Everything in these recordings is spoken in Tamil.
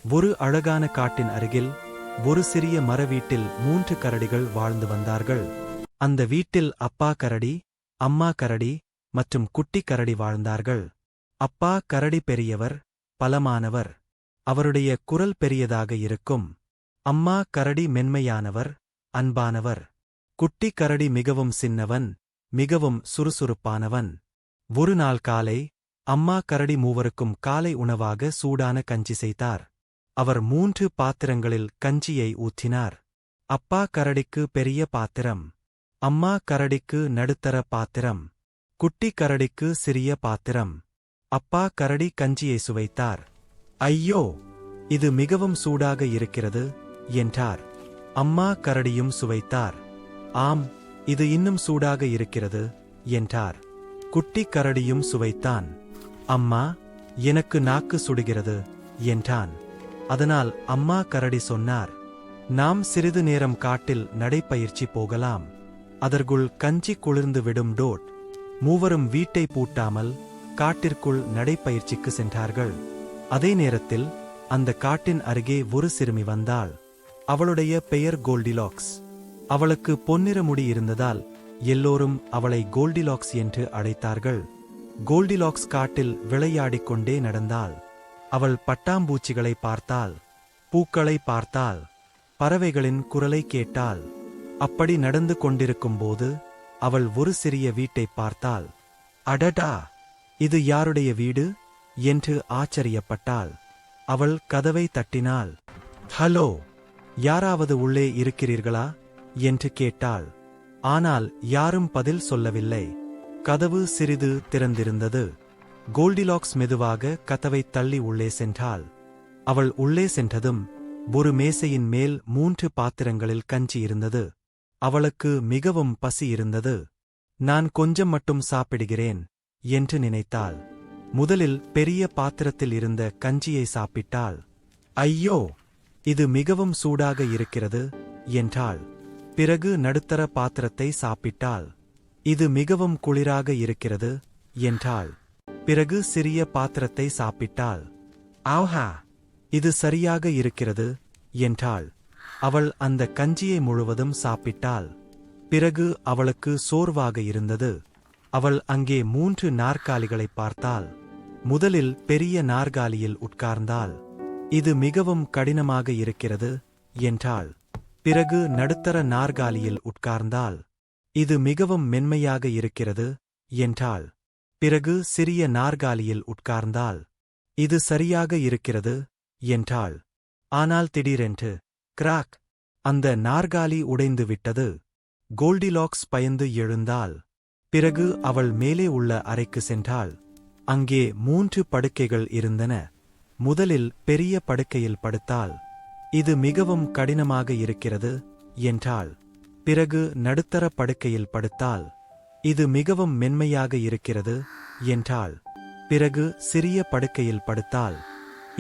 ஒரு அழகான காட்டின் அருகில் ஒரு சிறிய மர வீட்டில் 3 கரடிகள் வாழ்ந்து வந்தார்கள். அந்த வீட்டில் அப்பா கரடி, அம்மா கரடி மற்றும் குட்டி கரடி வாழ்ந்தார்கள். அப்பா கரடி பெரியவர், பலமானவர். அவருடைய குரல் பெரியதாக இருக்கும். அம்மா கரடி மென்மையானவர், அன்பானவர். குட்டி கரடி மிகவும் சின்னவன், மிகவும் சுறுசுறுப்பானவன். ஒரு நாள் காலை அம்மா கரடி மூவருக்கும் காலை உணவாக சூடான கஞ்சி செய்தார். அவர் 3 பாத்திரங்களில் கஞ்சியை ஊற்றினார். அப்பா கரடிக்கு பெரிய பாத்திரம், அம்மா கரடிக்கு நடுத்தர பாத்திரம், குட்டி கரடிக்கு சிறிய பாத்திரம். அப்பா கரடி கஞ்சியை சுவைத்தார். ஐயோ, இது மிகவும் சூடாக இருக்கிறது என்றார். அம்மா கரடியும் சுவைத்தார். ஆம், இது இன்னும் சூடாக இருக்கிறது என்றார். குட்டி கரடியும் சுவைத்தான். அம்மா, எனக்கு நாக்கு சுடுகிறது என்றான். அதனால் அம்மா கரடி சொன்னார், நாம் சிறிது நேரம் காட்டில் நடைப்பயிற்சி போகலாம். அதற்குள் கஞ்சி குளிர்ந்து விடும் டோட். மூவரும் வீட்டை பூட்டாமல் காட்டிற்குள் நடைப்பயிற்சிக்கு சென்றார்கள். அதே நேரத்தில் அந்த காட்டின் அருகே ஒரு சிறுமி வந்தாள். அவளுடைய பெயர் கோல்டிலாக்ஸ். அவளுக்கு பொன்னிற முடி இருந்ததால் எல்லோரும் அவளை கோல்டிலாக்ஸ் என்று அழைத்தார்கள். கோல்டிலாக்ஸ் காட்டில் விளையாடிக் கொண்டே நடந்தாள். அவள் பட்டாம்பூச்சிகளை பார்த்தாள், பூக்களை பார்த்தாள், பறவைகளின் குரலை கேட்டாள். அப்படி நடந்து கொண்டிருக்கும்போது அவள் ஒரு சிறிய வீட்டைப் பார்த்தாள். அடடா, இது யாருடைய வீடு என்று ஆச்சரியப்பட்டாள். அவள் கதவை தட்டினாள். ஹலோ, யாராவது உள்ளே இருக்கிறீர்களா என்று கேட்டாள். ஆனால் யாரும் பதில் சொல்லவில்லை. கதவு சிறிது திறந்திருந்தது. கோல்டிலாக்ஸ் மெதுவாக கதவை தள்ளி உள்ளே சென்றாள். அவள் உள்ளே சென்றதும் ஒரு மேசையின் மேல் 3 பாத்திரங்களில் கஞ்சி இருந்தது. அவளுக்கு மிகவும் பசி இருந்தது. நான் கொஞ்சம் மட்டும் சாப்பிடுகிறேன் என்று நினைத்தாள். முதலில் பெரிய பாத்திரத்தில் இருந்த கஞ்சியை சாப்பிட்டாள். ஐயோ, இது மிகவும் சூடாக இருக்கிறது என்றாள். பிறகு நடுத்தர பாத்திரத்தை சாப்பிட்டாள். இது மிகவும் குளிராக இருக்கிறது என்றாள். பிறகு சிறிய பாத்திரத்தை சாப்பிட்டாள். ஆஹா, இது சரியாக இருக்கிறது என்றாள். அவள் அந்த கஞ்சியை முழுவதும் சாப்பிட்டாள். பிறகு அவளுக்கு சோர்வாக இருந்தது. அவள் அங்கே 3 நாற்காலிகளைப் பார்த்தாள். முதலில் பெரிய நாற்காலியில் உட்கார்ந்தாள். இது மிகவும் கடினமாக இருக்கிறது என்றாள். பிறகு நடுத்தர நாற்காலியில் உட்கார்ந்தாள். இது மிகவும் மென்மையாக இருக்கிறது என்றாள். பிறகு சிறிய நாற்காலியில் உட்கார்ந்தாள். இது சரியாக இருக்கிறது என்றாள். ஆனால் திடீரென்று கிராக், அந்த நாற்காலி உடைந்து விட்டது. கோல்டிலாக்ஸ் பயந்து எழுந்தாள். பிறகு அவள் மேலே உள்ள அறைக்கு சென்றாள். அங்கே 3 படுக்கைகள் இருந்தன. முதலில் பெரிய படுக்கையில் படுத்தாள். இது மிகவும் கடினமாக இருக்கிறது என்றாள். பிறகு நடுத்தர படுக்கையில் படுத்தாள். இது மிகவும் மென்மையாக இருக்கிறது என்றாள். பிறகு சிறிய படுக்கையில் படுத்தாள்.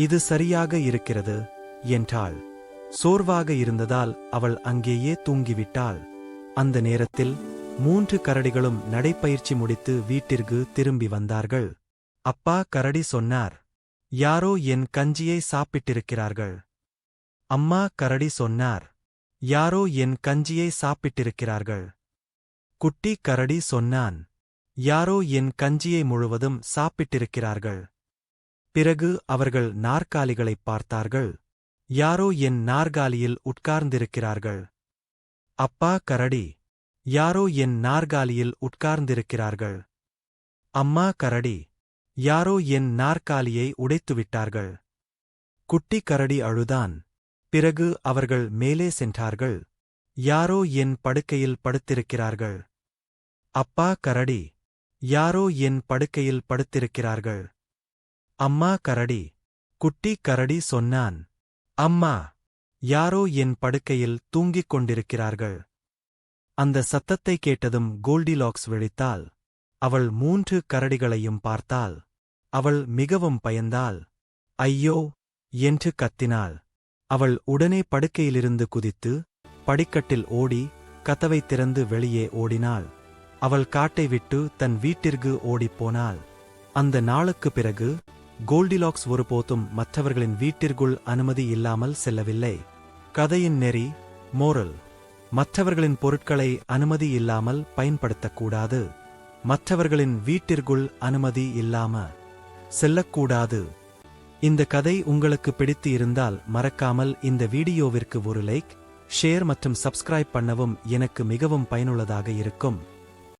இது சரியாக இருக்கிறது என்றாள். சோர்வாக இருந்ததால் அவள் அங்கேயே தூங்கிவிட்டாள். அந்த நேரத்தில் 3 கரடிகளும் நடைப்பயிற்சி முடித்து வீட்டிற்கு திரும்பி வந்தார்கள். அப்பா கரடி சொன்னார், யாரோ என் கஞ்சியை சாப்பிட்டிருக்கிறார்கள். அம்மா கரடி சொன்னார், யாரோ என் கஞ்சியை சாப்பிட்டிருக்கிறார்கள். குட்டி கரடி சொன்னான், யாரோ என் கஞ்சியை முழுவதும் சாப்பிட்டிருக்கிறார்கள். பிறகு அவர்கள் நாற்காலிகளைப் பார்த்தார்கள். யாரோ என் நாற்காலியில் உட்கார்ந்திருக்கிறார்கள். அப்பா கரடி, யாரோ என் நாற்காலியில் உட்கார்ந்திருக்கிறார்கள். அம்மா கரடி, யாரோ என் நாற்காலியை உடைத்துவிட்டார்கள். குட்டி கரடி அழுதான். பிறகு அவர்கள் மேலே சென்றார்கள். யாரோ என் படுக்கையில் படுத்திருக்கிறார்கள். அப்பா கரடி, யாரோ என் படுக்கையில் படுத்திருக்கிறார்கள். அம்மா கரடி. குட்டி கரடி சொன்னான், அம்மா, யாரோ என் படுக்கையில் தூங்கிக் கொண்டிருக்கிறார்கள். அந்த சத்தத்தை கேட்டதும் கோல்டிலாக்ஸ் விழித்தாள். அவள் 3 கரடிகளையும் பார்த்தாள். அவள் மிகவும் பயந்தாள். ஐயோ என்று கத்தினாள். அவள் உடனே படுக்கையிலிருந்து குதித்து படிக்கட்டில் ஓடி கதவை திறந்து வெளியே ஓடினாள். அவள் காட்டை விட்டு தன் வீட்டிற்கு ஓடிப்போனாள். அந்த நாளுக்குப் பிறகு கோல்டிலாக்ஸ் ஒருபோதும் மற்றவர்களின் வீட்டிற்குள் அனுமதி இல்லாமல் செல்லவில்லை. கதையின் நெறி, மோரல்: மற்றவர்களின் பொருட்களை அனுமதி இல்லாமல் பயன்படுத்தக்கூடாது. மற்றவர்களின் வீட்டிற்குள் அனுமதி இல்லாம செல்லக்கூடாது. இந்த கதை உங்களுக்கு பிடித்து இருந்தால் மறக்காமல் இந்த வீடியோவிற்கு ஒரு லைக், ஷேர் மற்றும் சப்ஸ்கிரைப் பண்ணவும் எனக்கு மிகவும் பயனுள்ளதாக இருக்கும்.